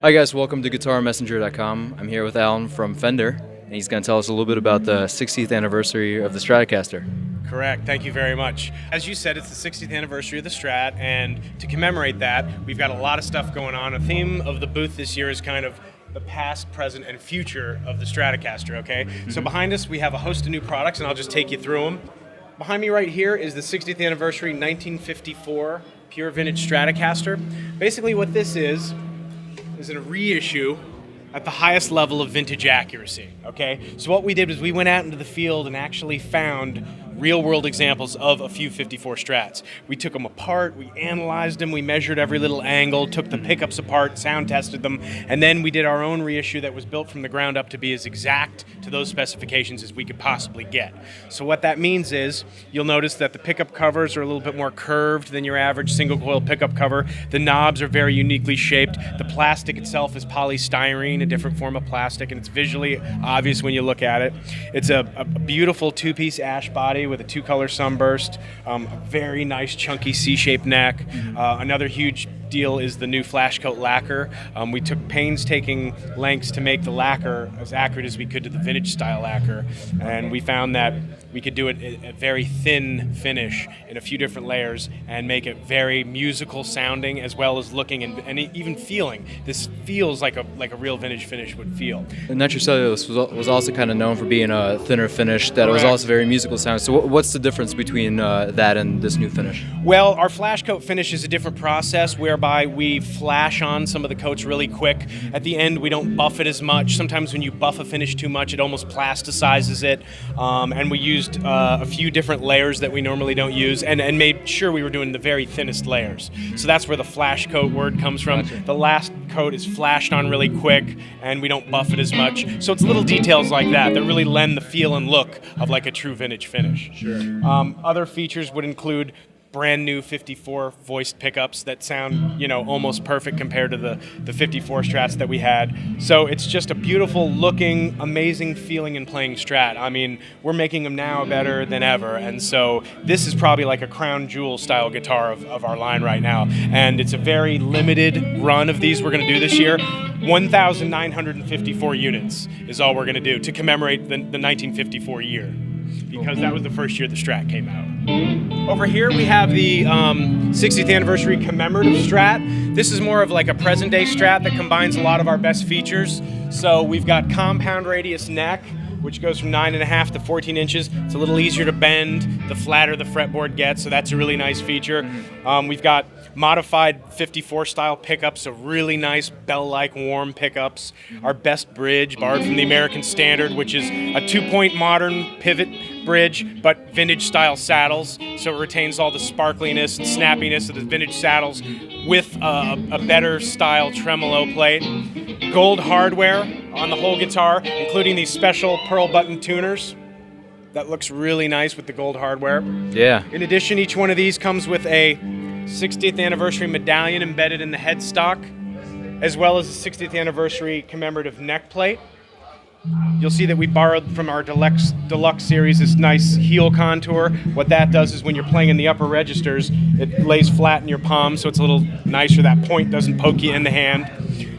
Hi guys, welcome to GuitarMessenger.com. I'm here with Allen from Fender, and he's going to tell us a little bit about the 60th anniversary of the Stratocaster. Correct, thank you very much. As you said, it's the 60th anniversary of the Strat, and to commemorate that, we've got a lot of stuff going on. A theme of the booth this year is kind of the past, present, and future of the Stratocaster, okay? So behind us, we have a host of new products, and I'll just take you through them. Behind me right here is the 60th anniversary 1954 Pure Vintage Stratocaster. Basically what this is a reissue at the highest level of vintage accuracy, okay? So what we did was we went out into the field and actually found real-world examples of a few 54 Strats. We took them apart, we analyzed them, we measured every little angle, took the pickups apart, sound tested them, and then we did our own reissue that was built from the ground up to be as exact to those specifications as we could possibly get. So what that means is, you'll notice that the pickup covers are a little bit more curved than your average single-coil pickup cover. The knobs are very uniquely shaped. The plastic itself is polystyrene, a different form of plastic, and it's visually obvious when you look at it. It's a beautiful two-piece ash body with a two-color sunburst, a very nice chunky C-shaped neck. Another huge deal is the new flash coat lacquer. We took painstaking lengths to make the lacquer as accurate as we could to the vintage style lacquer, and we found that we could do it a very thin finish in a few different layers and make it very musical sounding as well as looking and even feeling. This feels like a real vintage finish would feel. And Nitrocellulose was also kind of known for being a thinner finish that was also very musical sound. So what's the difference between that and this new finish? Well, our flash coat finish is a different process whereby we flash on some of the coats really quick. At the end, we don't buff it as much. Sometimes when you buff a finish too much, it almost plasticizes it. And we used a few different layers that we normally don't use and made sure we were doing the very thinnest layers. So that's where the flash coat word comes from. Gotcha. The last coat is flashed on really quick and we don't buff it as much. So it's little details like that that really lend the feel and look of like a true vintage finish. Sure. Other features would include brand new 54 voiced pickups that sound, almost perfect compared to the 54 Strats that we had. So it's just a beautiful looking, amazing feeling and playing Strat. I mean, we're making them now better than ever, and so this is probably like a crown jewel style guitar of our line right now. And it's a very limited run of these we're going to do this year. 1,954 units is all we're going to do to commemorate the 1954 year, because that was the first year the Strat came out. Over here we have the 60th anniversary Commemorative Strat. This is more of like a present day Strat that combines a lot of our best features. So we've got compound radius neck, which goes from 9.5 to 14 inches. It's a little easier to bend the flatter the fretboard gets, so that's a really nice feature. We've got modified 54 style pickups, so really nice bell-like warm pickups. Our best bridge, borrowed from the American Standard, which is a 2-point modern pivot bridge, but vintage style saddles, so it retains all the sparkliness and snappiness of the vintage saddles with a better style tremolo plate. Gold hardware on the whole guitar, including these special pearl button tuners. That looks really nice with the gold hardware. Yeah. In addition, each one of these comes with a 60th anniversary medallion embedded in the headstock, as well as a 60th anniversary commemorative neck plate. You'll see that we borrowed from our Deluxe series this nice heel contour. What that does is when you're playing in the upper registers, it lays flat in your palm, so it's a little nicer. That point doesn't poke you in the hand.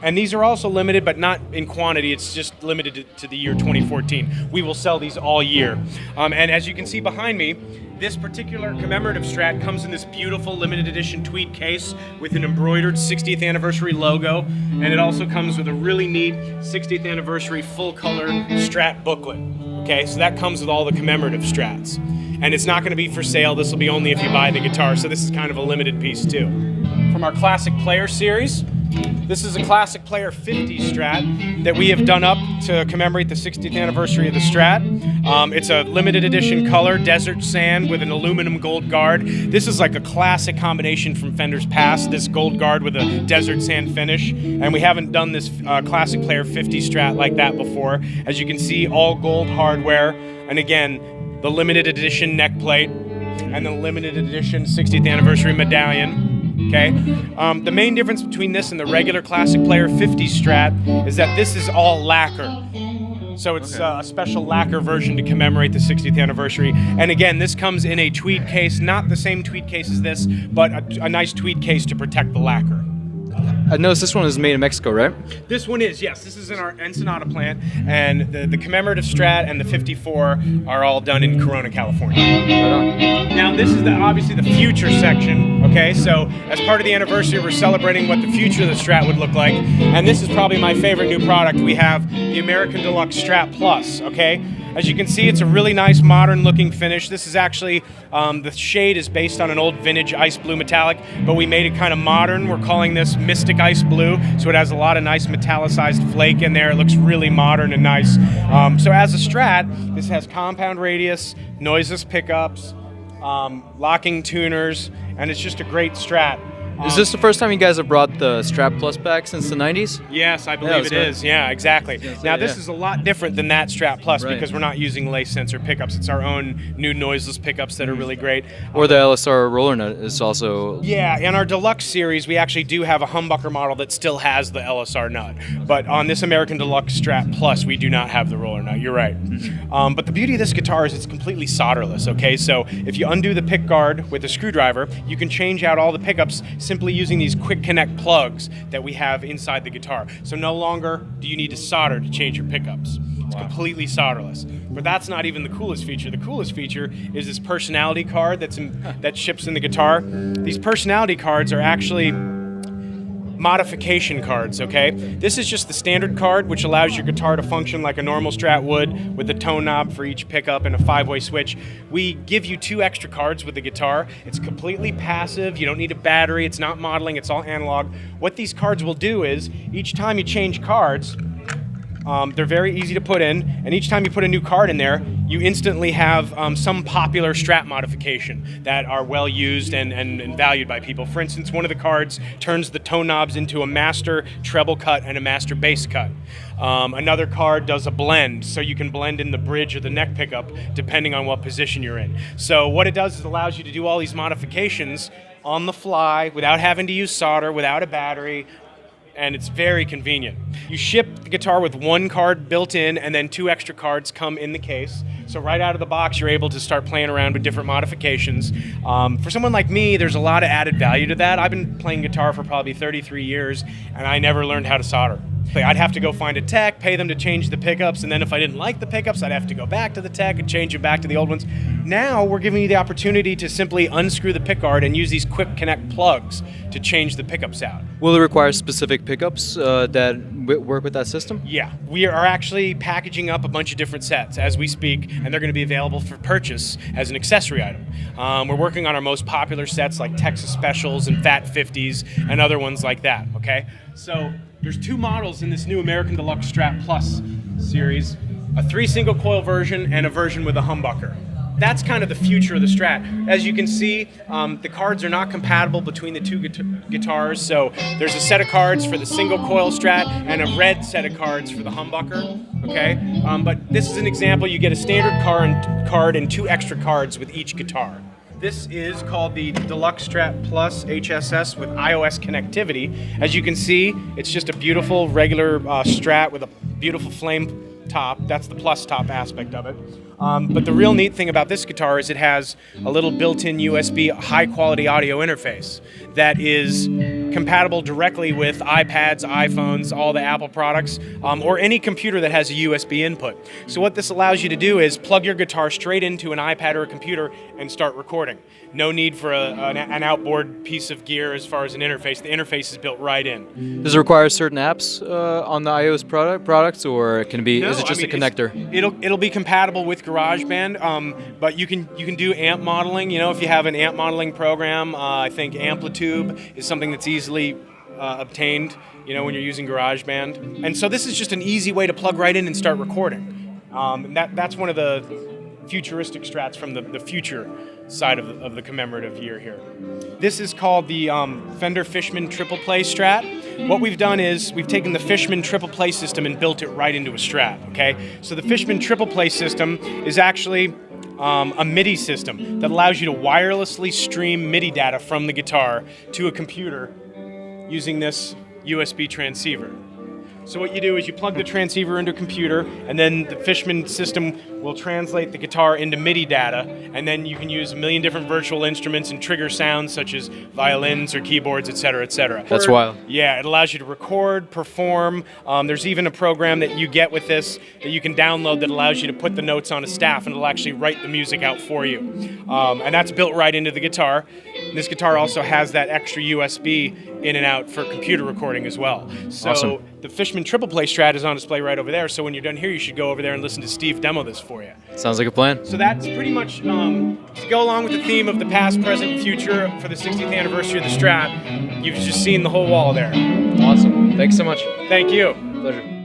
And these are also limited, but not in quantity. It's just limited to the year 2014. We will sell these all year. And as you can see behind me, this particular commemorative Strat comes in this beautiful limited edition tweed case with an embroidered 60th anniversary logo, and it also comes with a really neat 60th anniversary full color Strat booklet. Okay, so that comes with all the commemorative Strats. And it's not going to be for sale. This will be only if you buy the guitar, so this is kind of a limited piece too. From our Classic Player series, this is a Classic Player 50 Strat that we have done up to commemorate the 60th anniversary of the Strat. It's a limited edition color, desert sand with an aluminum gold guard. This is like a classic combination from Fender's past, this gold guard with a desert sand finish. And we haven't done this Classic Player 50 Strat like that before. As you can see, all gold hardware. And again, the limited edition neck plate and the limited edition 60th anniversary medallion. Okay. The main difference between this and the regular Classic Player 50 Strat is that this is all lacquer. So it's a special lacquer version to commemorate the 60th anniversary. And again, this comes in a tweed case, not the same tweed case as this, but a nice tweed case to protect the lacquer. I noticed this one is made in Mexico, right? This one is, yes. This is in our Ensenada plant, and the Commemorative Strat and the 54 are all done in Corona, California. Right on. Now, this is obviously the future section, okay? So, as part of the anniversary, we're celebrating what the future of the Strat would look like, and this is probably my favorite new product. We have the American Deluxe Strat Plus, okay? As you can see, it's a really nice modern-looking finish. This is actually, the shade is based on an old vintage ice blue metallic, but we made it kind of modern. We're calling this Mystic Ice Blue, so it has a lot of nice metallicized flake in there. It looks really modern and nice. So as a Strat, this has compound radius, noiseless pickups, locking tuners, and it's just a great Strat. Is this the first time you guys have brought the Strat Plus back since the 90s? Yes, I believe it is. Yeah, exactly. Now, this is a lot different than that Strat Plus because we're not using lace sensor pickups. It's our own new noiseless pickups that are really great. Or the LSR roller nut is also... Yeah, in our Deluxe series, we actually do have a humbucker model that still has the LSR nut. But on this American Deluxe Strat Plus, we do not have the roller nut. You're right. But the beauty of this guitar is it's completely solderless, okay? So if you undo the pick guard with a screwdriver, you can change out all the pickups simply using these quick connect plugs that we have inside the guitar. So no longer do you need to solder to change your pickups. It's completely solderless. But that's not even the coolest feature. The coolest feature is this personality card that ships in the guitar. These personality cards are actually modification cards, okay? This is just the standard card, which allows your guitar to function like a normal Strat would, with a tone knob for each pickup and a 5-way switch. We give you 2 extra cards with the guitar. It's completely passive. You don't need a battery. It's not modeling. It's all analog. What these cards will do is, each time you change cards, they're very easy to put in, and each time you put a new card in there, you instantly have some popular Strat modification that are well used and valued by people. For instance, one of the cards turns the tone knobs into a master treble cut and a master bass cut. Another card does a blend, so you can blend in the bridge or the neck pickup depending on what position you're in. So what it does is allows you to do all these modifications on the fly without having to use solder, without a battery, and it's very convenient. You ship the guitar with 1 card built in, and then 2 extra cards come in the case. So right out of the box, you're able to start playing around with different modifications. For someone like me, there's a lot of added value to that. I've been playing guitar for probably 33 years, and I never learned how to solder. I'd have to go find a tech, pay them to change the pickups, and then if I didn't like the pickups, I'd have to go back to the tech and change it back to the old ones. Now we're giving you the opportunity to simply unscrew the pickguard and use these quick connect plugs to change the pickups out. Will it require specific pickups that work with that system? Yeah, we are actually packaging up a bunch of different sets as we speak, and they're going to be available for purchase as an accessory item. We're working on our most popular sets like Texas Specials and Fat 50s and other ones like that, okay? So there's 2 models in this new American Deluxe Strat Plus series, a 3 single coil version and a version with a humbucker. That's kind of the future of the Strat. As you can see, the cards are not compatible between the 2 guitars, so there's a set of cards for the single coil Strat and a red set of cards for the humbucker, okay? But this is an example. You get a standard card and 2 extra cards with each guitar. This is called the Deluxe Strat Plus HSS with iOS connectivity. As you can see, it's just a beautiful regular Strat with a beautiful flame top. That's the plus top aspect of it. But the real neat thing about this guitar is it has a little built-in USB high-quality audio interface that is compatible directly with iPads, iPhones, all the Apple products, or any computer that has a USB input. So what this allows you to do is plug your guitar straight into an iPad or a computer and start recording. No need for an outboard piece of gear as far as an interface. The interface is built right in. Does it require certain apps on the iOS products, or can it be? No, is it just a connector? It'll be compatible with GarageBand, but you can do amp modeling. You know, if you have an amp modeling program, I think Amplitude is something that's easily obtained. You know, when you're using GarageBand, and so this is just an easy way to plug right in and start recording. And that's one of the futuristic Strats from the future side of the commemorative year here. This is called the Fender Fishman TriplePlay Strat. What we've done is we've taken the Fishman TriplePlay system and built it right into a Strat, okay? So the Fishman TriplePlay system is actually a MIDI system that allows you to wirelessly stream MIDI data from the guitar to a computer using this USB transceiver. So what you do is you plug the transceiver into a computer, and then the Fishman system will translate the guitar into MIDI data, and then you can use a million different virtual instruments and trigger sounds such as violins or keyboards, etc., etc. That's wild. Yeah, it allows you to record, perform. There's even a program that you get with this that you can download that allows you to put the notes on a staff, and it'll actually write the music out for you. And that's built right into the guitar. This guitar also has that extra USB in and out for computer recording as well. So Awesome. the Fishman TriplePlay Strat is on display right over there, so when you're done here, you should go over there and listen to Steve demo this for you. Sounds like a plan. So that's pretty much, to go along with the theme of the past, present, and future for the 60th anniversary of the Strat, you've just seen the whole wall there. Awesome. Thanks so much. Thank you. Pleasure.